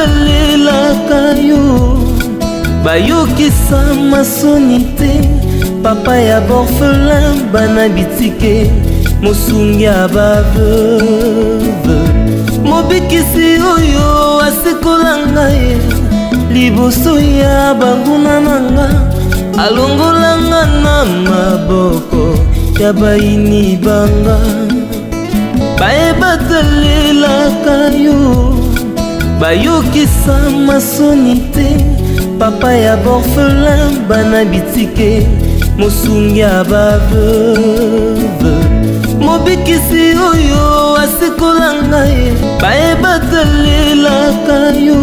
batelelaka yo bayokisa masoni te papa ya borphelin bana bitike mosungi ya baveuve mobikisi oyo asikola ngai liboso ya banguna nanga alongolanga na maboko ya bayini banga batelelaka yo bayokisa masoni te papa ya borphelin bana bitike mosungi ya baveuve mobikisi oyo asikola ngai batelelaka yo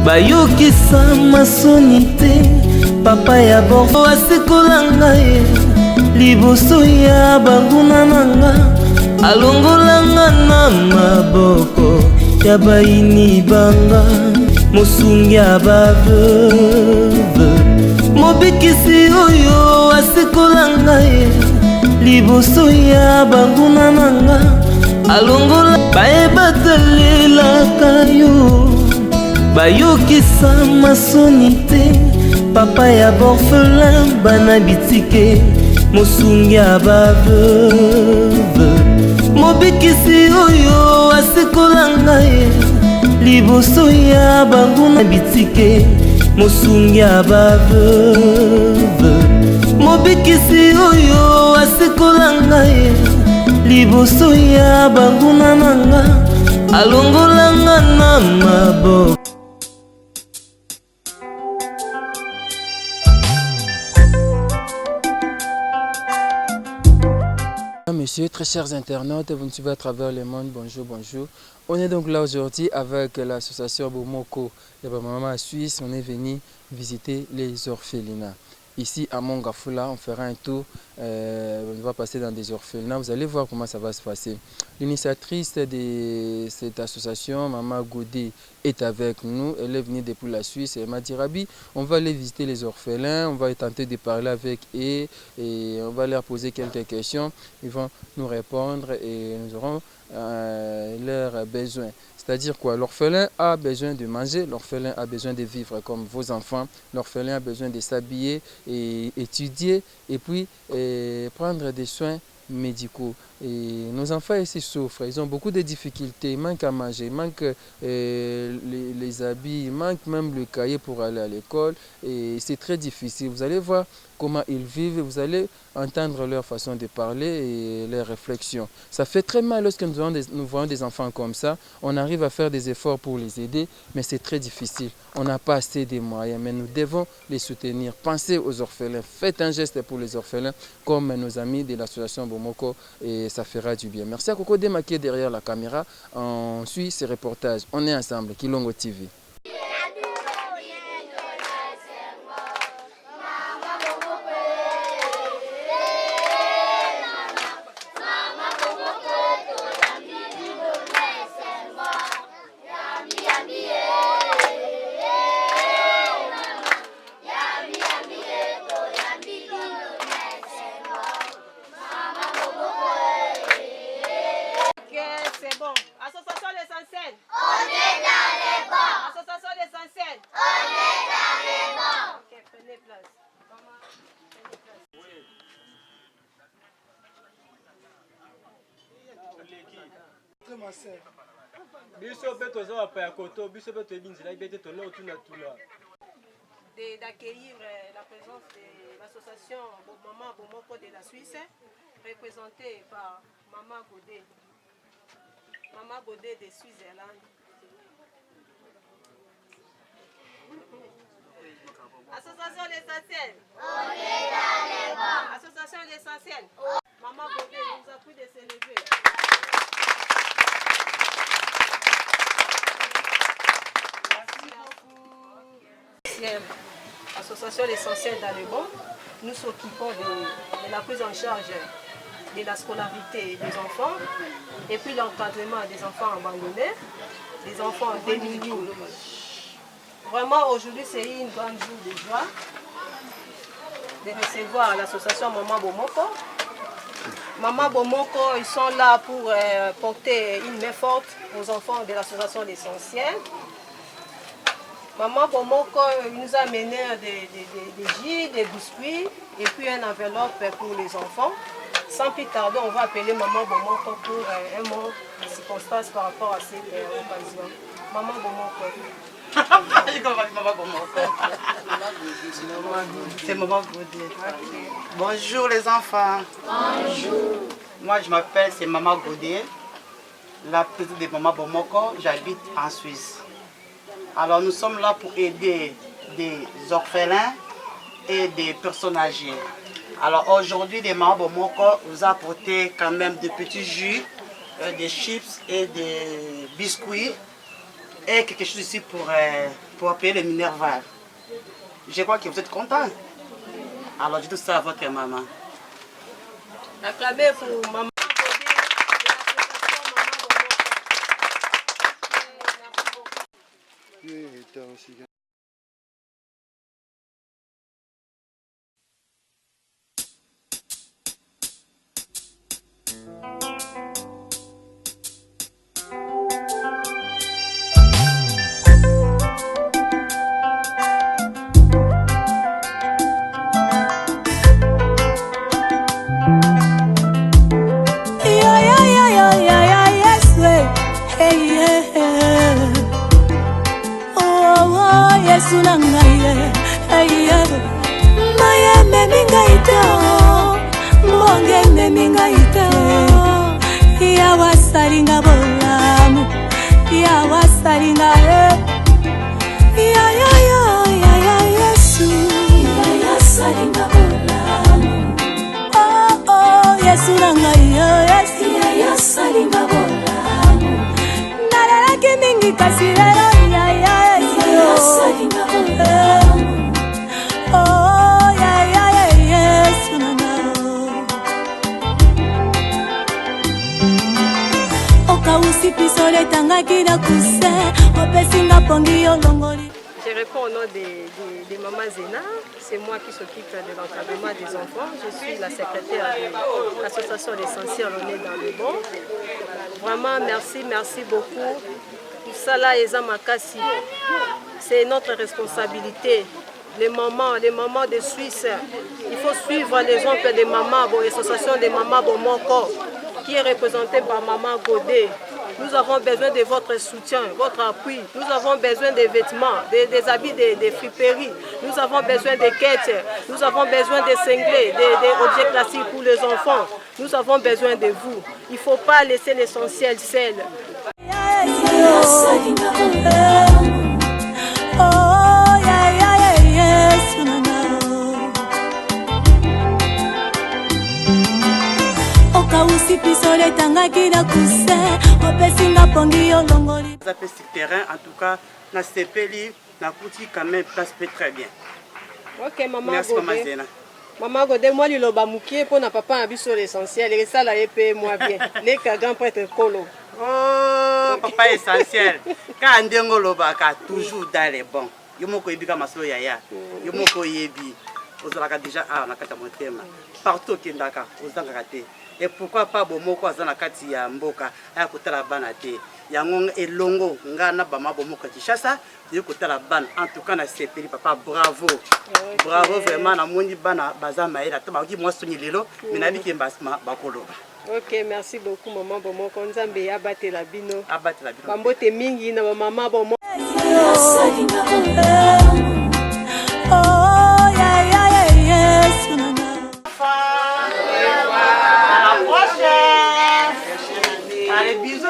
bayokisa masoni te papa ya borphelin asikola ngai liboso ya banguna nanga alongolanga na maboko ya bayini banga mosungi ya baveuve mobikisi oyo asikola ngai liboso ya banguna nanga alongola batelelaka yo bayokisa masoni te papa ya borphelin bana bitike mosungi ya baveuve mobikisi oyo asikola ngai liboso ya banguna bitike mosungi ya baveuve mobikisi oyo asikola ngai liboso ya banguna nanga alongolanga na maboko. Messieurs, très chers internautes, vous nous suivez à travers le monde, bonjour, bonjour. On est donc là aujourd'hui avec l'association Bomoko de Maman Suisse. On est venu visiter les orphelinats. Ici à Mongafula, on fera un tour, on va passer dans des orphelinats. Vous allez voir comment ça va se passer. L'initiatrice de cette association, Maman Godé, est avec nous. Elle est venue depuis la Suisse. Elle m'a dit, Rabi, on va aller visiter les orphelins, on va tenter de parler avec eux et on va leur poser quelques questions. Ils vont nous répondre et nous aurons leurs besoins. C'est-à-dire quoi? L'orphelin a besoin de manger, l'orphelin a besoin de vivre comme vos enfants, l'orphelin a besoin de s'habiller et étudier et puis prendre des soins médicaux. Et nos enfants ici souffrent, ils ont beaucoup de difficultés, ils manquent à manger, ils manquent les habits, ils manquent même le cahier pour aller à l'école et c'est très difficile. Vous allez voir comment ils vivent, vous allez entendre leur façon de parler et leurs réflexions. Ça fait très mal lorsque nous voyons des enfants comme ça. On arrive à faire des efforts pour les aider, mais c'est très difficile. On n'a pas assez de moyens, mais nous devons les soutenir. Pensez aux orphelins, faites un geste pour les orphelins, comme nos amis de l'association Bomoko, et ça fera du bien. Merci à Coco Dema qui est derrière la caméra. On suit ces reportages. On est ensemble, Kilongo TV. D'accueillir la présence de l'association Maman Bomoko de la Suisse, représentée par Maman Godé de Suisse-Irlande. Association l'essentiel. On est dans les bons. Association l'essentiel. Maman Godé nous a pris de s'élever. Association l'essentiel dans le bon, nous s'occupons de la prise en charge de la scolarité des enfants et puis l'encadrement des enfants abandonnés, des enfants démunis. Vraiment aujourd'hui c'est une grande jour de joie de recevoir l'association Maman Bomoko. Maman Bomoko, ils sont là pour porter une main forte aux enfants de l'association l'essentiel. Maman Bomoko nous a amené des jus, des biscuits et puis une enveloppe pour les enfants. Sans plus tarder, on va appeler Maman Bomoko pour un mot de circonstance par rapport à cette occasion. Maman Bomoko. C'est Maman Godé. Bonjour les enfants. Bonjour. Moi je m'appelle, c'est Maman Godé, la présidente de Maman Bomoko. J'habite en Suisse. Alors nous sommes là pour aider des orphelins et des personnes âgées. Alors aujourd'hui, les Maman Bomoko vous a apporté quand même des petits jus, des chips et des biscuits et quelque chose ici pour payer les Minerva. Je crois que vous êtes contents. Alors dites tout ça à votre maman. Acclamez pour Maman. Je réponds au nom de Maman Zena. C'est moi qui s'occupe de l'encadrement des enfants. Je suis la secrétaire de l'association L'Essentiel, on est dans le bon. Vraiment, merci beaucoup. Tout ça là, Makassi, c'est notre responsabilité. Les mamans de Suisse, il faut suivre l'exemple des mamans, l'association des mamans Bomoko, qui est représentée par Maman Godé. Nous avons besoin de votre soutien, votre appui. Nous avons besoin des vêtements, des habits, des friperies. Nous avons besoin des quêtes. Nous avons besoin des cinglés, des objets classiques pour les enfants. Nous avons besoin de vous. Il ne faut pas laisser l'essentiel seul. En tout cas, na sepeli na kuti quand même place très bien. Ok, maman. Merci Maman Zena. Maman Godé, moi le loba mukie pour na papa a sur l'essentiel et ça là paye moi bien. Les grand prêtre Kolo. Oh, papa essentiel. Quand ndengo loba ka toujours dans les bons. Yomoko ebika masolo yaya. Yomoko yebi. Ozalaka déjà na kata motema. Partout kendaka, ozanga te. Et pourquoi pas Bomoko azana kati ya mboka aya kotala bana te. Yango elongo ngana bama Bomoko Kinshasa, yo kotala bana. En tout cas na sepeli papa, bravo. Bravo vraiment na moni bana baza maela to ba ki moi soni lelo, minabi ki mbasma bakolo. Ok, merci beaucoup Maman Bomoko. Nzambe abatela bino. Abatela bino. Bambote mingi na Maman Bomoko. Allez, bisous.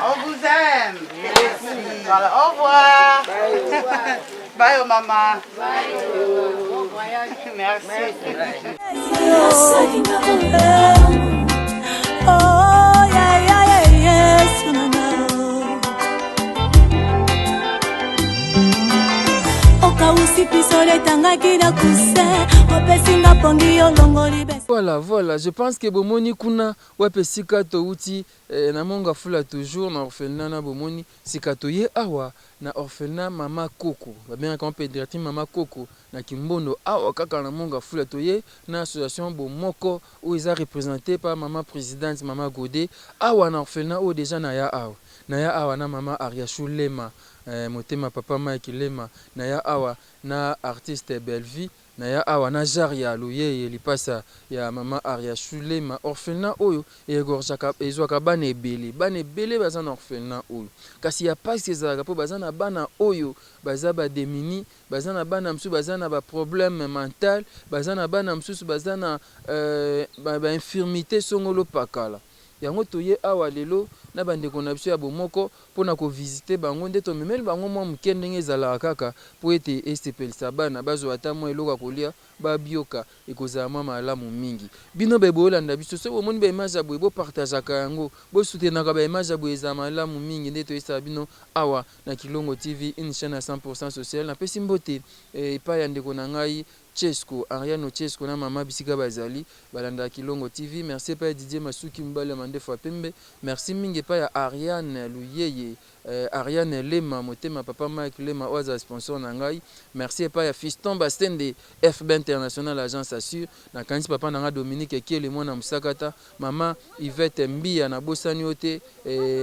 On vous aime. Voilà, au revoir. Bye, oh maman. Merci. Voilà, je pense que bomoni kuna wape sikato uti na monga fula toujours na orphelinat na bomoni sikato ye awa na orphelinat Mama Koko. Ba bien quand pédiatrie Mama Koko na Kimbondo awa kaka na monga fula toye na association Bomoko où ils a représenté par Maman présidente Maman Godé awa na orphelinat où déjà na ya awa. naya awa na mama Ariachou Lema motema papa Mike Lema naya awa na artiste Bellevie naya awa na Jaria Luyeye lipasa ya mama Ariachou Lema orphelinat oyo egorjaka ezwaka bana ebele baza na orphelinat oyo kasi ya pasi ezalaka mpo baza na bana oyo baza bademini baza na bana mosusu baza na baproblème mental baza na bana mosusu baza na bainfirmité songolo pakala yango toye awa lelo na bandeko na biso ya bomoko mpona kovisite bango nde tomemeli bango mwa moke ndenge ezalaka kaka mpo ete esepelisa bana bazwa ata mwa eloko ya kolia babioka ekozala mwa malamu mingi bino be boolanda biso soki bomoni baimage ya boye bopartageaka yango bosutenaka baimage ya boye ezala malamu mingi nde toyesaka bino awa na Kilongo TV une chaîne à 100% sociale napesi mbote epai ya ndeko na ngai Chesco, Ariano Chesco na mama bisika bazali balanda Kilongo TV. Merci pa Didier Masuki Mbale Mandefo Pembe. Merci mingi pa ya Ariane Luyeye, Ariane Lema motema papa Mike Lema oza sponsor na ngai. Merci pa ya Fiston Bastende FB International Agence Assure na kanisi papa na nga Dominique Kiele mwana musakata mama Yvette Mbia na bosani ote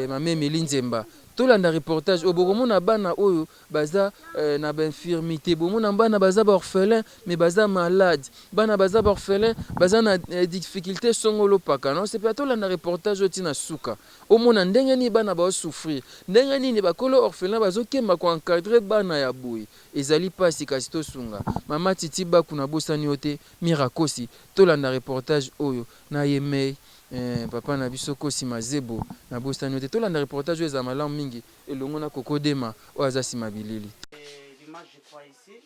mama Emily Nzemba. Tolanda reportage obokomona bana oyo baza na infirmité bomona bana baza ba orphelin mais baza malade bana baza ba orphelin baza na difficulté songolo paka non c'est pas tolanda reportage otina suka omona ndenge ni bana ba souffrir ndenge ni bakolo orphelin bazokemba ko encadrer bana ya boyi ezali pasi kasi tosunga mama Titi Bakuna bosani ote Mirakosi tolanda reportage oyo na yemei papa na biso Kosi Mazebo na bosani ote tolanda reportage eza malamu mingi elongo na kokodema o aza sima bilili. L'image je crois ici,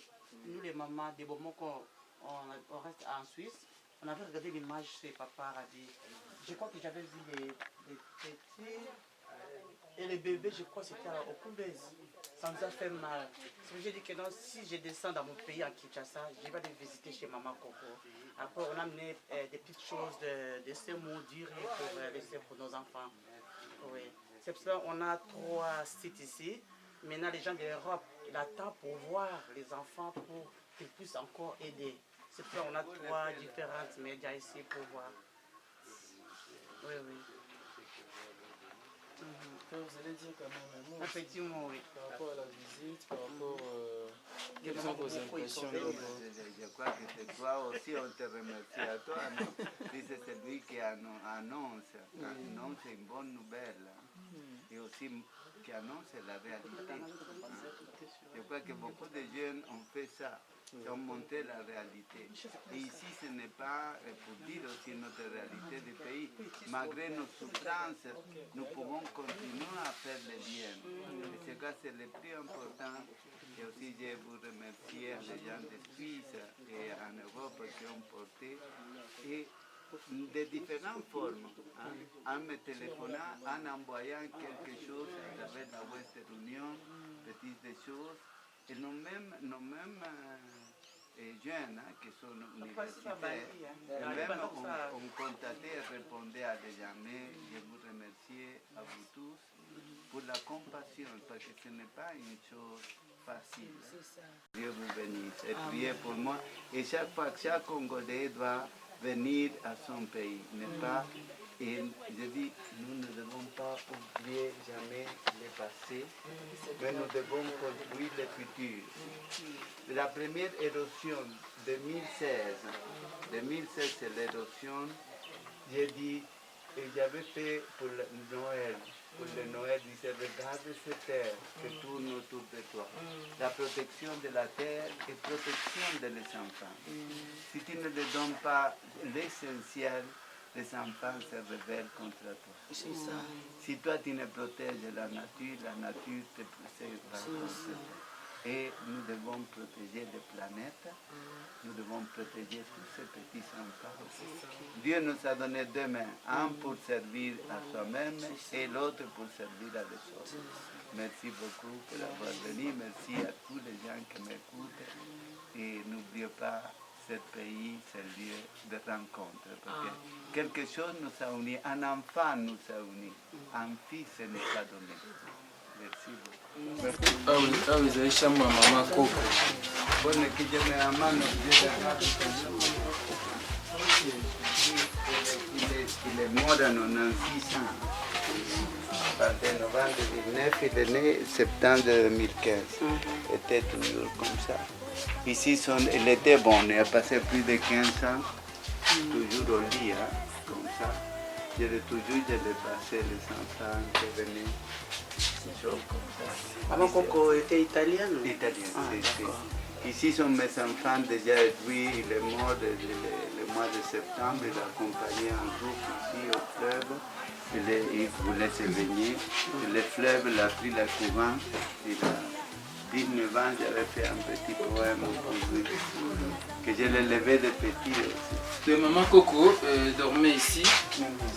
nous les mamans de Bomoko on reste en Suisse, on avait regardé l'image chez papa Rabi. Je crois que j'avais vu les petits et les bébés, je crois que c'était au Koubez. Ça nous a fait mal. J'ai dit que non, si je descends dans mon pays en Kinshasa, je vais aller visiter chez maman Coco. Après, on a amené des petites choses de semoux durs pour laisser pour nos enfants. Oui. C'est pour ça qu'on a 3 sites ici. Maintenant, les gens d'Europe, ils attendent pour voir les enfants pour qu'ils puissent encore aider. C'est pour ça qu'on a 3 différents médias ici pour voir. Oui, oui. Vous allez dire quand même, effectivement, oui. Par rapport à la visite, par rapport quelles sont vos impressions Je crois que c'est toi aussi, on te remercie à toi. Puis c'est celui qui annonce une bonne nouvelle et aussi qui annonce la réalité. Je crois que beaucoup de jeunes ont fait ça. Ils ont montré la réalité. Et ici, ce n'est pas pour dire aussi notre réalité du pays. Malgré nos souffrances, nous pouvons continuer à faire le bien. Et c'est ça, c'est le plus important. Et aussi, je vous remercie les gens de Suisse et en Europe qui ont porté. Et de différentes formes, en me téléphonant, en envoyant quelque chose avec la Western Union, petites choses. Et nous-mêmes jeunes qui sont universitaires, même on contactait et répondait à des amis. Je vous remercie à vous tous pour la compassion, parce que ce n'est pas une chose facile. Dieu vous bénisse et priez pour moi. Et chaque fois que chaque Congolais doit venir à son pays, n'est pas. Et je dis, nous ne devons pas oublier jamais le passé, mais nous devons construire le futur. La première érosion, 2016, c'est l'érosion, j'ai dit, et j'avais fait pour le Noël, il se regarde cette terre qui tourne autour de toi. La protection de la terre et protection de les enfants. Si tu ne leur donnes pas l'essentiel, les enfants se rebellent contre toi. C'est ça. Si toi tu ne protèges la nature te protégera contre toi. Et nous devons protéger les planètes, nous devons protéger tous ces petits enfants. Dieu nous a donné 2 mains, un pour servir à soi-même et l'autre pour servir à les autres. Merci beaucoup pour avoir venu, merci à tous les gens qui m'écoutent et n'oubliez pas, ce pays, c'est un lieu de rencontre. Parce que quelque chose nous a unis, un enfant nous a unis, un fils nous a donné. Merci beaucoup. Ah oui, vous avez chambre à maman Coco. Bonne qui je mets à main, il est mort dans 96 ans. partait en novembre 2009, il est né en septembre 2015. Était toujours comme ça. Ici, il était bon, il a passé plus de 15 ans, toujours au lit, hein, comme ça. Je l'ai passé les enfants qui venaient, comme ça. Maman Coco était italienne? Italien, Ah, c'est. d'accord. Ici sont mes enfants déjà, lui il est mort le mois de septembre, il a accompagné un groupe ici au fleuve, il voulait se baigner. Le fleuve il a pris la courant, il a 19 ans, j'avais fait un petit poème pour lui, que je l'ai levé de petit aussi. Le maman Coco dormait ici,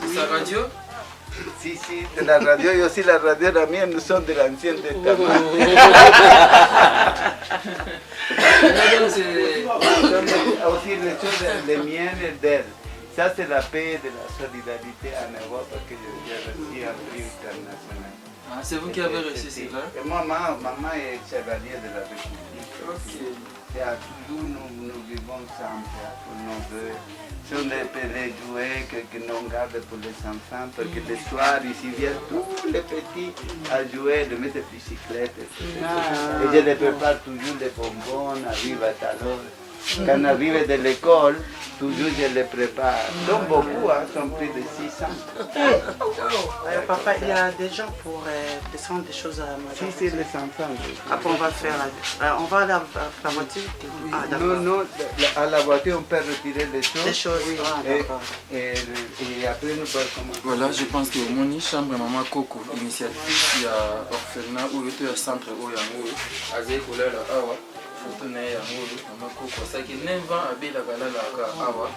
c'est sa radio? Si, de la radio, et aussi la radio, la mienne, nous sommes de l'ancien testament. Aussi les choses, les miennes et d'elle. Ça, c'est la paix et de la solidarité en Europe que j'ai reçu un prix international. Ah, c'est vous qui avez reçu cela? Et moi, maman est chevalier de la République. Ok. Et à toujours, nous vivons ensemble pour nos vœux. Sur les jouets que nous gardons pour les enfants, parce que le soir, ici viennent tous les petits à jouer, de mettre des bicyclettes. Et je les prépare toujours des bonbons, arrive à talon. Quand on arrive de l'école, toujours je les prépare. Donc beaucoup, hein, sont plus de 600. Papa, il y a des gens pour descendre des choses à madame. Si, c'est les enfants. Après, on va faire on va à la voiture? Ah, d'accord. Non, à la voiture, on peut retirer les choses. Des choses, ah, d'accord. Et après, nous pouvons commencer. Voilà, je pense que mon chambre maman Coco initiative ya orphelinat oyo to ya centre oyo yango azali kolela awa foto na ye yango mama Coco asaki 9 ans abelaka alalaka awa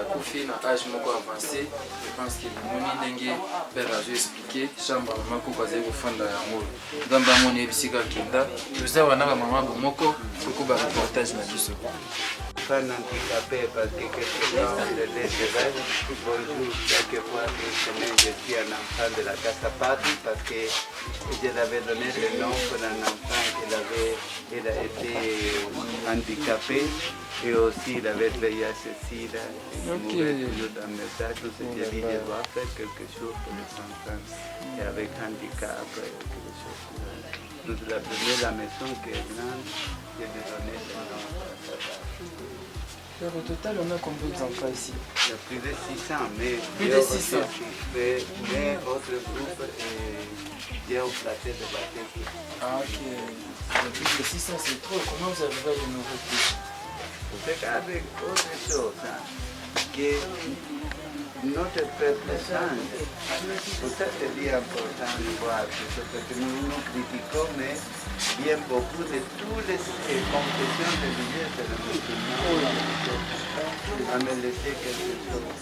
akufi na âge moko avancé. Je pense que moni ndenge père azo expliqué chambre mama Coco azali kofanda yango nzambe amoni ebisika akenda toza wana bamama bomoko toko bareportage na biso. Pas handicapé parce que quelquefois on le laisse bonjour, quelquefois je suis un enfant de la Casa Party parce que je l'avais donné le nom pour un enfant il a été handicapé et aussi il avait veillé ceci là. Il mourait toujours dans mes sacs, donc j'ai dit je dois faire quelque chose pour les enfants et avec handicap, quelque chose. Donc la première maison qui est grande, je lui ai donné le nom pour la Casa Party. Au total, on a combien d'enfants ici? Il y a plus de 600, mais plus de 600. Mais autre groupe est au plateau de baptême. Ah ok. Plus de 600, c'est trop. Comment vous arrivez à rénover plus? C'est avec autre chose, hein, que notre peuple change. Pour ça, c'est bien important de voir ça, parce que nous critiquons, mais bien beaucoup de toutes les confessions religieuses de la musulmane. On va me laisser quelque chose.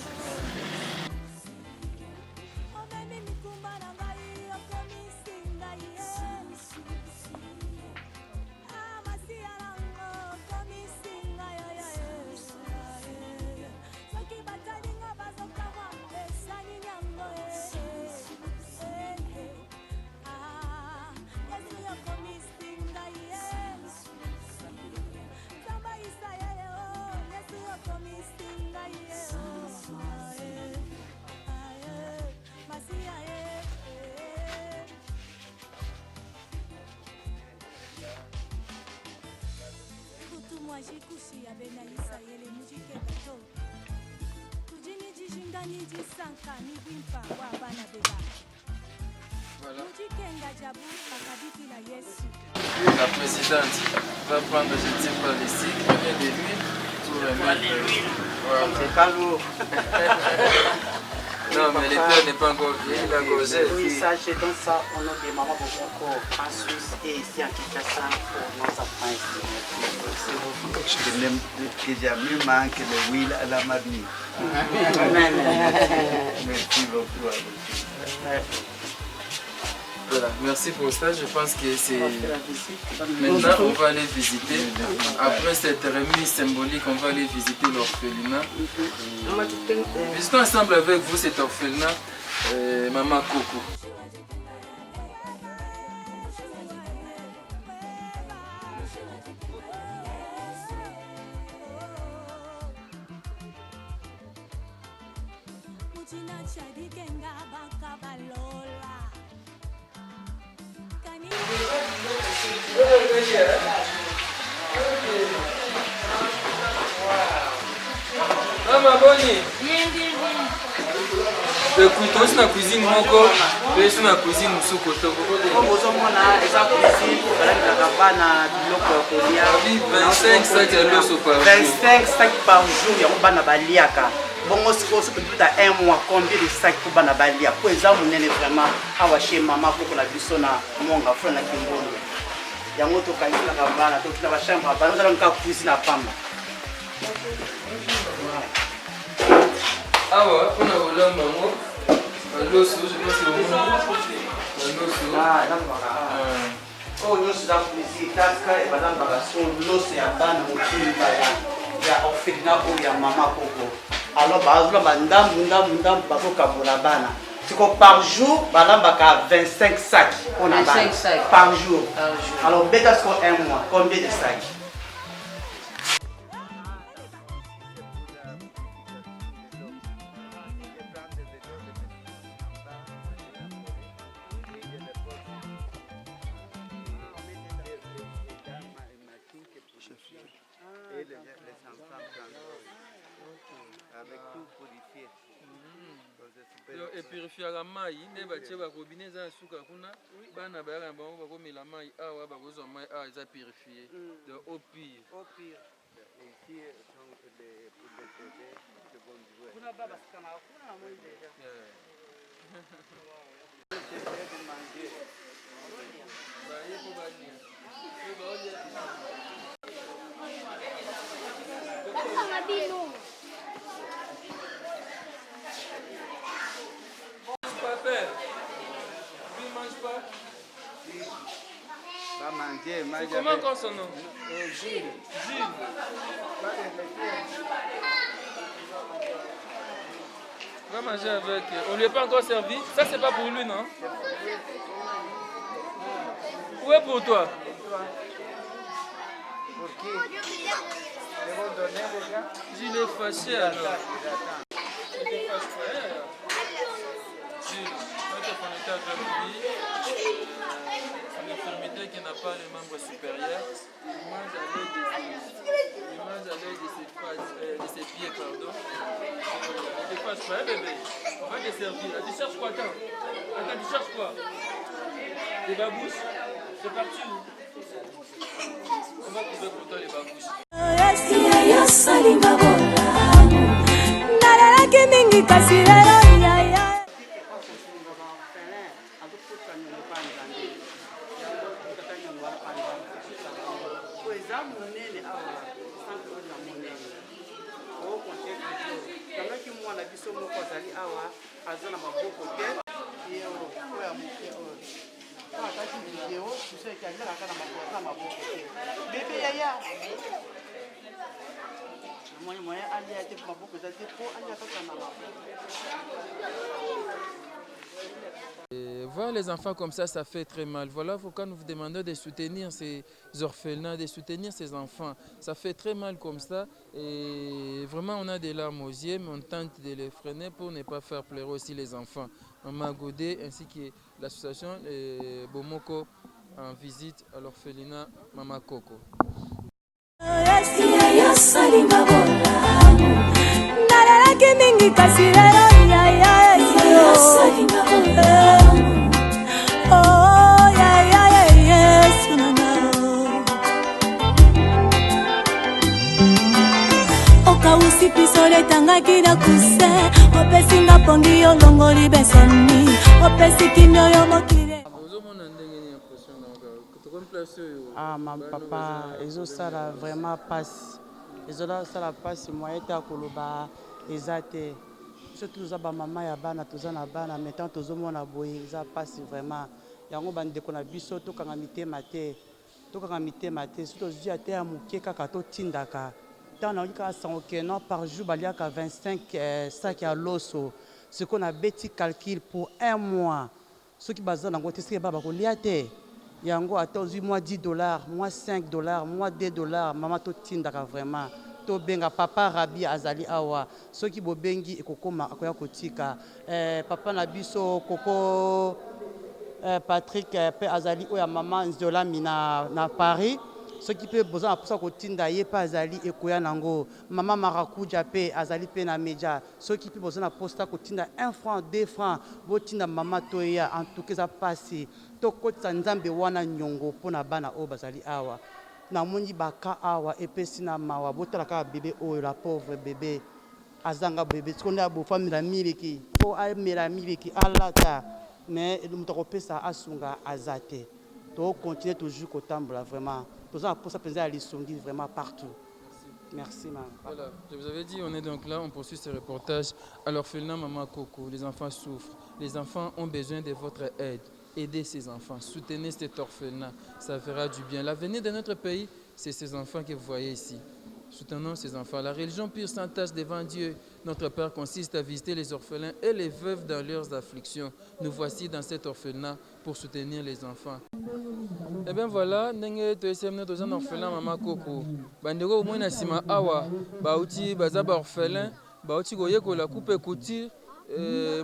La présidente va prendre, je ne sais pas, les cycles, combien de l'huile pour remettre. Voilà. C'est pas lourd. Non, mais le père n'est pas encore vieilli, il a gauché. Oui, ça, je donne ça au nom de Maman Boboko en Suisse et ici à Kinshasa pour nos enfants ici. Que jamais manque de l'huile à la marmite. Merci beaucoup à vous. Voilà, merci pour ça. Je pense que c'est... Maintenant, on va aller visiter. Après cette remise symbolique, on va aller visiter l'orphelinat. Visitons ensemble avec vous cet orphelinat, Maman Coco. Chadikenga bakabalola Écoute, aussi la cuisine moko, mais sur la cuisine musuko to. Comme vous avez eza cuisine, balabala biloko ya kolia. 25 sacs à l'eau par jour. 25 sacs par jour, ya bana baliaka. Bon, aussi peut tout à un mois, combien de sacs pour bana balia? Pour les hommes, on est vraiment à chez maman pour la bisona, mon gars, frère, la kimbolo. Ya moto quand il a bana, tout la chambre, nous allons faire cuisine à femme. Ah ouais, on a volé un maman. L'eau, je pense que c'est l'eau. Ah, d'accord. Oh, nous sommes ici, Tasca et Madame Bagason, l'eau c'est à Bana, au Kili Baya. Il y a Orphelina ou il y a Maman Coco. Alors, c'est que par jour, il y a 25 sacs. 25 sacs par jour. Alors, bêta sur un mois, combien de sacs? Et les enfants avec tout purifié. Et purifier la maille, ne batie ba robinet za suka kuna bana bayaka bango bakomela mai awa bakozwa mai awa eza purifié de eau pure. Eau pure. Ici sont les pour les bébés de bonne jouer. Kuna baba sikana kuna moi déjà. C'est fait de manger. Ba yeko ba ni. Ba olia. Va manger, manger. Comment encore son nom? Jules. Jules. Va manger avec. On lui a pas encore servi. Ça c'est pas pour lui, non? Où est pour toi? Pour qui? Ils vont donner les gars? Jules est fâché alors. Il est fâché. Jules, notre connecteur de vie. C'est une infirmité qui n'a pas les membres supérieurs. Il mange à l'œil de ses pieds, pardon. Ne te fâche pas, bébé. On va te servir. Tu cherches quoi, attends? Attends, tu cherches quoi? Des babouches? C'est parti où? On va trouver pour toi les babouches. Et voir les enfants comme ça fait très mal. Voilà pourquoi nous vous demandons de soutenir ces orphelins, de soutenir ces enfants. Ça fait très mal comme ça. Et vraiment, on a des larmes aux yeux, mais on tente de les freiner pour ne pas faire pleurer aussi les enfants. Maman Godé ainsi que l'association Bomoko en visite à l'orphelinat Mama Coco. okausi piso letangaki na kuse opesi nga pongi olongoli besoni opesi kimio yo mokile. Ah, ma papa, ils ont ça vraiment passe. Ils ont ça la passe, moi, et à Koloba, exacté. Surtout, nous avons maman et bana, tous en abana, maintenant, tous au monde à boy, ça passe vraiment. Il y a un bande de conabiso, tout quand amité maté, tout quand amité maté, surtout, je dis à Mouké, Kakato Tindaka. Dans le cas, 100 par jour, il y a 25 sacs à l'osso. Ce qu'on a bêti calcul pour un mois. Ce qui base dans le côté, c'est Baba Koliate. Yango attendu moi $10, moi $5, moi $2, maman to tindaka vraiment. To benga papa Rabi azali awa. Ceux qui bo bengi ekokoma akoya kotika. Papa na biso koko Patrick pe azali oya maman Nzola mina na Paris. Ce qui peut besoin pour ça kotinda ye pas azali ekoya nango mama marakuja pe azali pe na media ce qui peut besoin posta kotinda 1 franc 2 francs botinda mama toya en tout cas ça passe to kotsa nzambe wana nyongo pona bana o bazali awa na moni baka awa epesi na mawa botala ka bébé o la pauvre bébé azanga bébé tsonda bo famille miliki po a mera miliki alata mais le mutako pesa asunga azate to continuer toujours kotambola vraiment pour ça penser à l'issongi vraiment partout. Merci maman. Voilà, je vous avais dit, on est donc là, on poursuit ce reportage à l'orphelinat Maman Coco. Les enfants souffrent, les enfants ont besoin de votre aide. Aidez ces enfants, soutenez cet orphelinat, ça fera du bien. L'avenir de notre pays, c'est ces enfants que vous voyez ici. Soutenons ces enfants. La religion pure sans tâche devant Dieu, notre Père, consiste à visiter les orphelins et les veuves dans leurs afflictions. Nous voici dans cet orphelinat pour soutenir les enfants. Eh bien voilà, ndenge toesemne toza na orphelin Mama Coco. Bandeko omoi na sima awa, bauti baza ba orphelin, bauti koyekola coupe couture,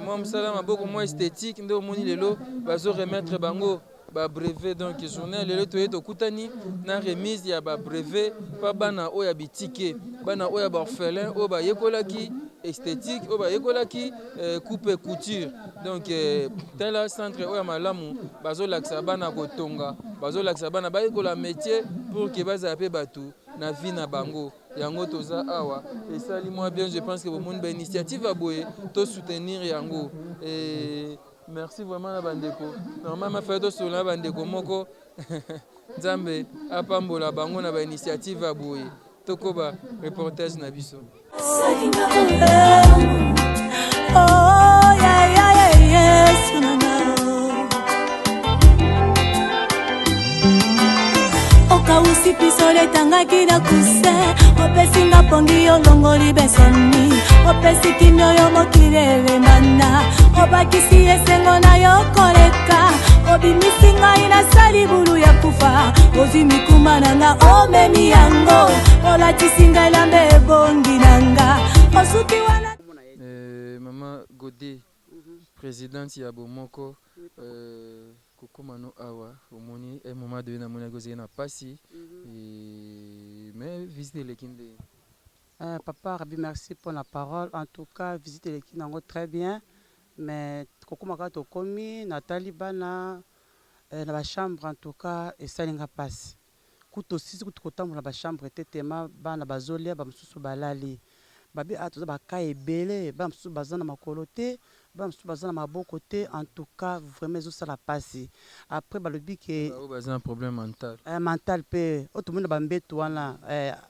moi mosala maboko moi esthétique nde omoni lelo bazo remettre bango ba brevet donc journée lelo toye tokutani na remise ya ba brevet pa bana oya bitike, bana oya ba orphelin o ba yekolaki esthétique o ba yekolaki coupe couture. Donc tel centre oya malamu bazolakisa bana kotonga, bazolakisa bana bayekola métier pour que bazape batou na vie na bango. Yango toza awa et ça moi bien je pense que vous monde ba initiative à boye to soutenir yango et merci vraiment na bandeko. Normalement fait to sur la bandeko moko Nzambe apambola bango na ba initiative à boye. Tokoba reportage na biso. Oh yeah yeah yes okausi pisole tangaki na kuse opesinga pongi olongoli besoni opesi kimio yo mokili elemana obakisi esengo na yo koleka obimisi ngai nasali bulu ya kufa ozwi mikuma na nga omemi yango olatisi ngai lambe ebongi na nga osuki wana Maman Godé, présidente ya Bomoko, Kokomano Awa, au moment donné, na mona gozi na pasi, mais visiter les kinde. Papa Rabi, merci pour la parole. En tout cas, visiter les kinango très bien, mais Kokomaka tokomi, Nathalie Bana, na ba chambre en tout cas, et ça n'inga passe. Kuto sisi kutokotambo na ba chambre tetema bana bazolia ba msusu balali. Babi atoza baka ebele ba msusu bazana makolo te ba msusu bazana maboko te en tout cas vraiment zo sala pasi après balobi ke bazana problème mental mental pe otomona bambetu wana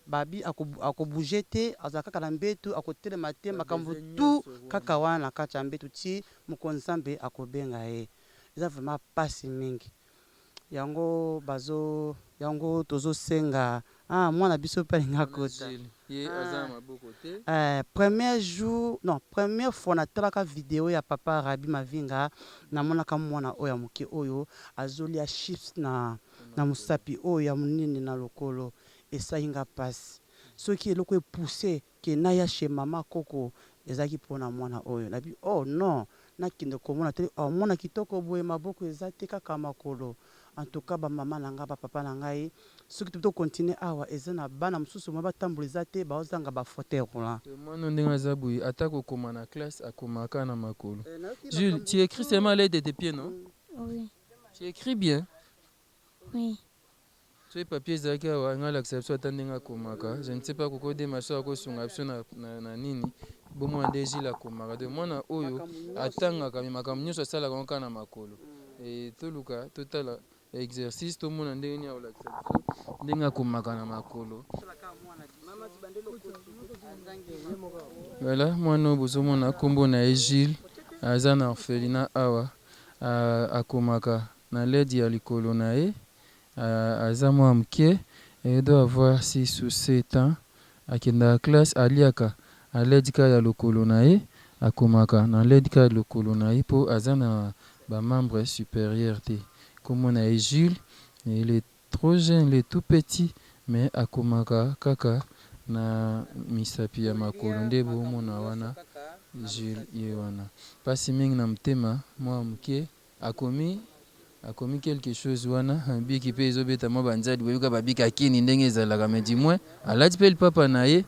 babi akobouger te azaka na mbetu akotelema te makambo tu kaka wana kati ya mbetu ti mokonzambe akobenga ye eza vraiment pasi mingi yango bazo yango tozo senga mwana biso pe ngakota premier jour non première fois na talaka vidéo ya papa Rabi Mavinga na monaka mwana oya moke oyo azolia chips na musapi oyo ya munene na lokolo esainga passe soki eloko epoussé ke na ya chez Mama Coco ezaki pona mwana oyo nabi oh non nakinde komona te mwana kitoko boye maboko ezate kaka makolo. En tout cas, maman nanga papa nangai soki to continuer awa ezana bana mususu maba tambuliza te baozanga ba fauteuil roulant. Moi non ndinga zabuyi atako koma na classe akomaka na makolo. Jules, tu écris seulement l'aide de tes pieds, non? Oui. Tu écris bien? Oui. Tu es papier zaka wa ngala acception atandinga komaka. Je ne sais pas koko de maso ko sunga option na nini. Bomo andeji la komaka. De mwana oyo atanga kami makamnyoso sala konka na makolo. Et toluka total exercice tout le monde ndenge ya relaxation ndenge komaka na makolo. Voilà, mwana bozomona kombo na Gilles aza na orphelinat awa akomaka na ledi ya likolo na ye aza mwa mke et doit avoir 6 ou 7 ans akenda classe aliaka a ledi ka ya lokolo na ye akomaka na ledi ka ya lokolo na ye po aza na ba membre supérieur te. Comme on a Jules, il est trop jeune, il est tout petit, mais akomaka kaka na misapi ya makolo nde bomona wana Jules ye wana. Pasi mingi na mtema mwa mke akomi akomi quelque chose wana biki mpe ezobeta mwa banzadi boyoka babika kini ndenge ezalaka me du moins alati mpe lipapa na ye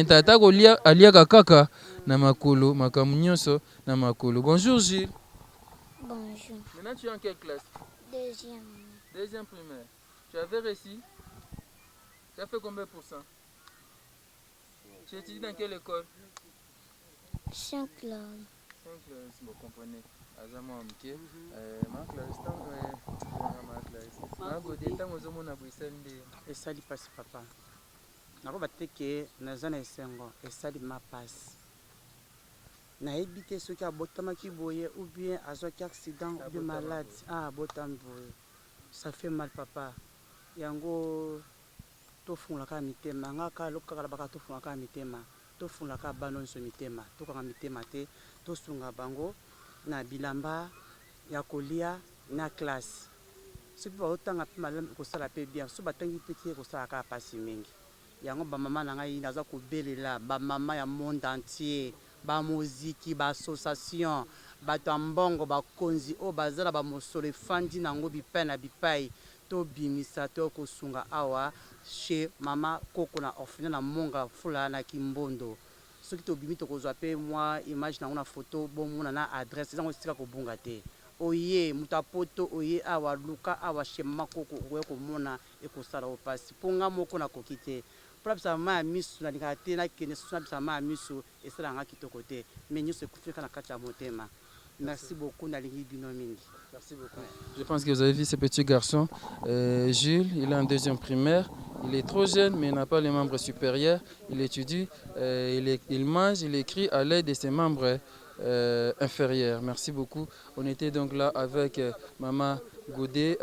tata aliaka kaka na makolo makambo nyonso na makolo. Bonjour Gilles. Bonjour. Maintenant tu es en quelle classe? Deuxième primaire. Tu avais réussi? Tu as fait combien pour cent? Tu étudies dans quelle école? Saint-Claude. Saint-Claude, vous comprenez. Azama amke esali pasi papa nakoba te ke naza na esengo esali mapasi nayebi te soki abotamaki boye ou bien azwaki accident ou bien malade abotami boye ça fait mal papa yango tofungolaka mitema ngaka lokaka baka tofungolaka mitema tofungolaka bano nyonso mitema tokanga mitema te tosunga bango na bilamba ya kolia na classe soki baotanga mpe malamu ekosala mpe bien so batangi mpe te ekosalaka pasi mingi yango bamama na ngai naza kobelela bamama ya monde entier bamoziki baassociation bato ya mbongo bakonzi oyo bazala bamosolo efandi nango bipai na bipai tobimisa to kosunga awa chez mama koko na orphelinat na monga fula na Kimbondo. Soki tobimi tokozwa pe mwa image nango na photo bomona na adresse ezango esika kobunga te oye mutapoto oye awa luka awa chez mama koko okoya komona ekosala opasi mponga moko na koki te mpona bisa mama ya misu nalingaka te nakende susu na bisa mama ya misu esalanga kitoko te mais nyonso ekufika na kati ya motema. Merci beaucoup nalingi bino mingi. Merci beaucoup. Je pense que vous avez vu ce petit garçon, Jules, il est en deuxième primaire, il est trop jeune mais il n'a pas les membres supérieurs, il étudie, il mange, il écrit à l'aide de ses membres inférieurs. Merci beaucoup. On était donc là avec Maman Godet.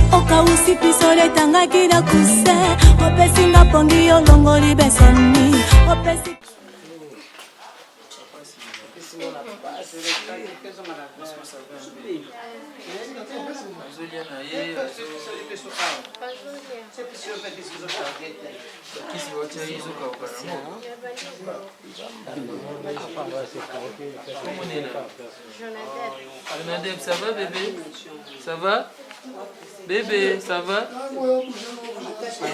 Okausi pisole tangaki na kuse opesinga pongi olongoli besoni opesi Jonadeb, ça va bébé? Ça va? Bébé, ça va?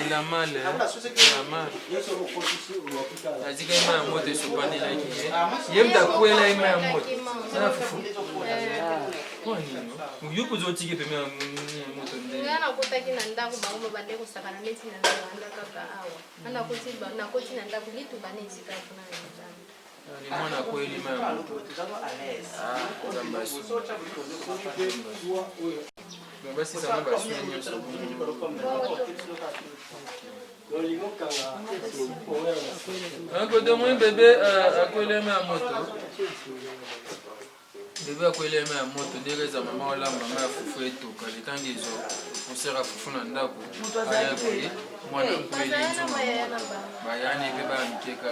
Il a mal, hein? Il a mal. Il dit qu'il y a un mot de soupane là qui est. Il y a un peu de mot. C'est un fou. You put your ticket to me. Basi sana basi nyonso. Ako demoi bébé akwelema ya moto. Bébé akwelema ya moto ndereza mama olamba mama fufu etoka letangi ezo osera fufu na ndako. Aya boye mwana kweli nzunga. Bayani pe ba mikeka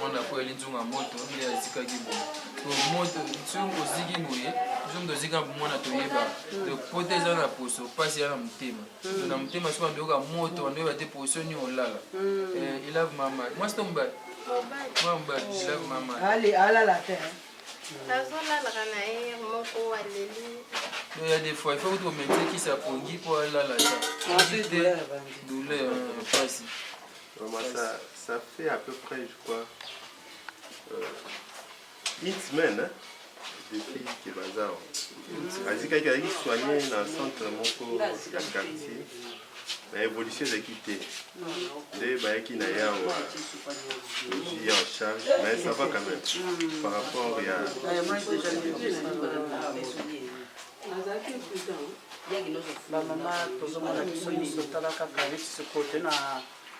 mwana kweli nzunga moto nde azika kibo. To moto tsungo zigi boye. Nzondo zika mwana toyeba. To poteza na poso pasi ya mutema. Na mutema sio ndoka moto ndio bate poso ni olala. Il love mama. Moi c'est ton bail. Mama, il love mama. Allez, ala la terre. Il y a des fois, il faut que tu mettes qui s'appongi pour aller là. Douleur, pas. Ça fait à peu près, je crois, une semaine hein, depuis que Bazar. Azika qui a soigné dans le centre mon quartier. L'évolution de quitter. Les bails qui n'aient rien en charge, mais ça va quand même par rapport Maman, tozomona biso nyonso tala kaka neti kote na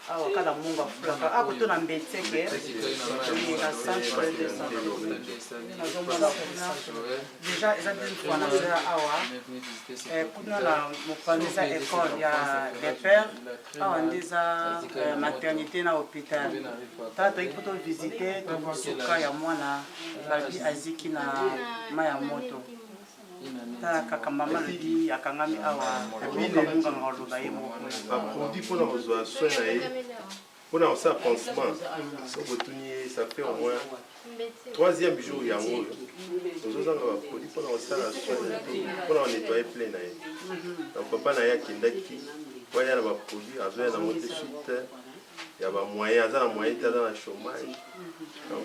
awa kala munga fulaka akoto na mbeteke na centre de santé nazomona déjà eza bien fois na zela awa kuna na mopanzi eza école ya des pères awa nde eza maternité na hôpital tala toyiki mpo tovisite tokosuka ya mwana babi aziki na mai ya moto tala kaka mama lobi akangami awa munga ngoloba ye moko produit pour la soin Pour on ça pansement, ça fait au moins 3e jour yango. Nous avons produit pour on ça la soin pour on nettoyer plein naïe. Donc papa na ya kindaki, voyez la produit avec la montée suite. Il y a des moyens, dans le chômage.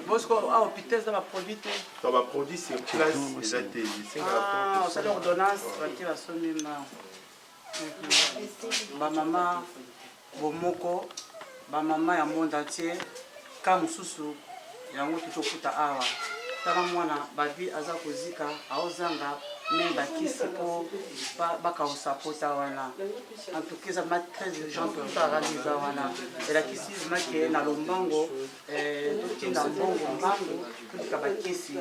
Parce qu'à l'hôpital, ça va produire. Ça va produire sur place. Déjà, c'est l'ordonnance qui va sonner. Ma maman, Bomoko, ma maman, il y a un monde entier. Comme Soussou, il y a un monde qui est awa. Tala mwana, babi aza kozika, aozanga, mais bakisi po baka osapota wana. En tout cas, ça m'a très urgent pour ça réaliser wana. Et la kisi make na lombango, tout na bongo mbango, tout ka bakisi.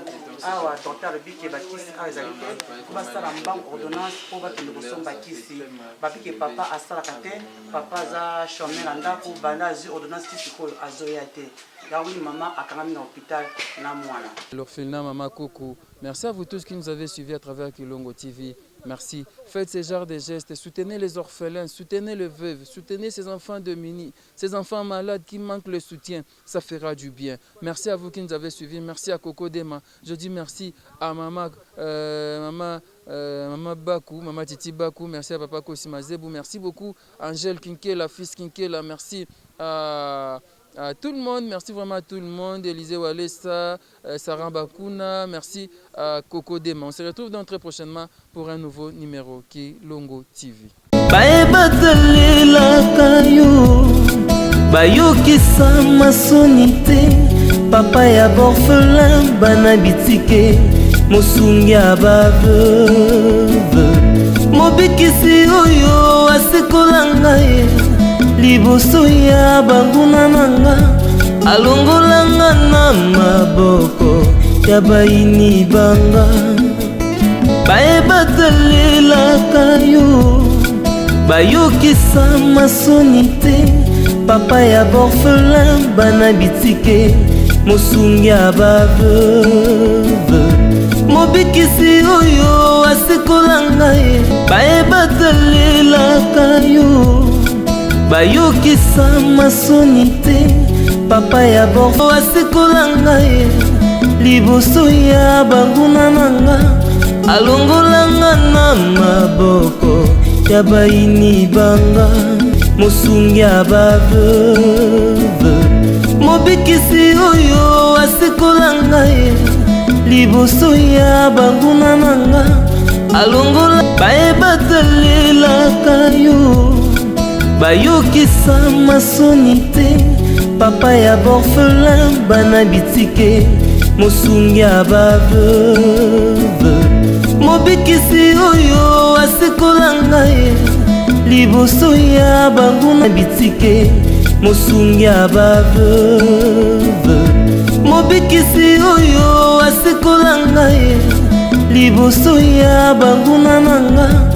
Awa docteur biki bakisi azalite, kuma sala mbango ordonnance pour bakende kosomba bakisi. Babiki papa asala kate, papa za chômer na ndako banda azi ordonnance tisiko azoya te. L'orphelinat Mama Coco, merci à vous tous qui nous avez suivis à travers Kilongo TV. Merci. Faites ce genre de gestes, soutenez les orphelins, soutenez les veuves, soutenez ces enfants démunis, ces enfants malades qui manquent le soutien. Ça fera du bien. Merci à vous qui nous avez suivis. Merci à Coco Dema. Je dis merci à Maman Bakou, Maman Titi Bakou. Merci à Papa Kosima Zebou. Merci beaucoup Angèle Kinkela, fils Kinkela. Merci à tout le monde, merci vraiment à tout le monde, Élisée Walesa, Sarah Bakuna, merci à Coco Dema. On se retrouve donc très prochainement pour un nouveau numéro Kilongo TV. Bayokisa masonite papa ya borfelin bana bitike mosungi abaveuve mobikisi oyo asekola ngai liboso ya banguna nanga alongolanga na maboko ya bayini banga bayebatalelaka yo bayokisa masonite papa ya borfelin bana bitike mosungi abaveuve mobikisi oyo asekola ngai bayebatalelaka yo bayokisa masonite papa ya borfo asekola ngai liboso ya banguna nanga alongolanga na maboko ya bayini banga mosungi abaveuve mobikisi oyo asekola ngai liboso ya banguna nanga alongola bayebatalelaka yo bayokisa masonite papa ya borfelin bana bitike mosungi abaveuve mobikisi oyo asekola ngai liboso ya banguna bitike mosungi abaveuve mobikisi oyo asekola ngai liboso ya banguna nanga